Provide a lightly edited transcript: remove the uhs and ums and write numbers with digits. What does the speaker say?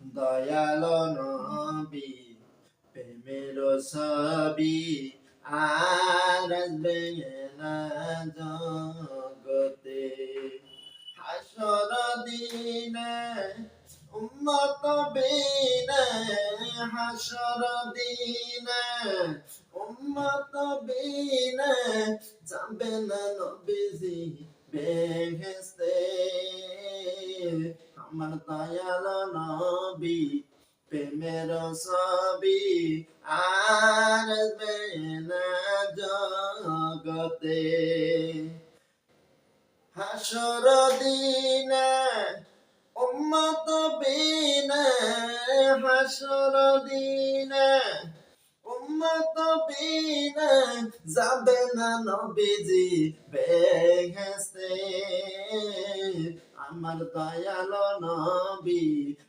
দয়ালো নবী প্রেমের ছবি আর আসবে না জগতে হাসর দিনে উম্মত বিনে হাসর দিনে উম্মত বিনে যাবে না নবীজি বেহেশতে আমার দয়াল নবী প্রেমের ছবি আর আসবে না জগতে হাসর দিনে উম্মত বিনে হাসর দিনে উম্মত বিনে যাবে না নবীজি বেহেশতে আমার দয়াল নবী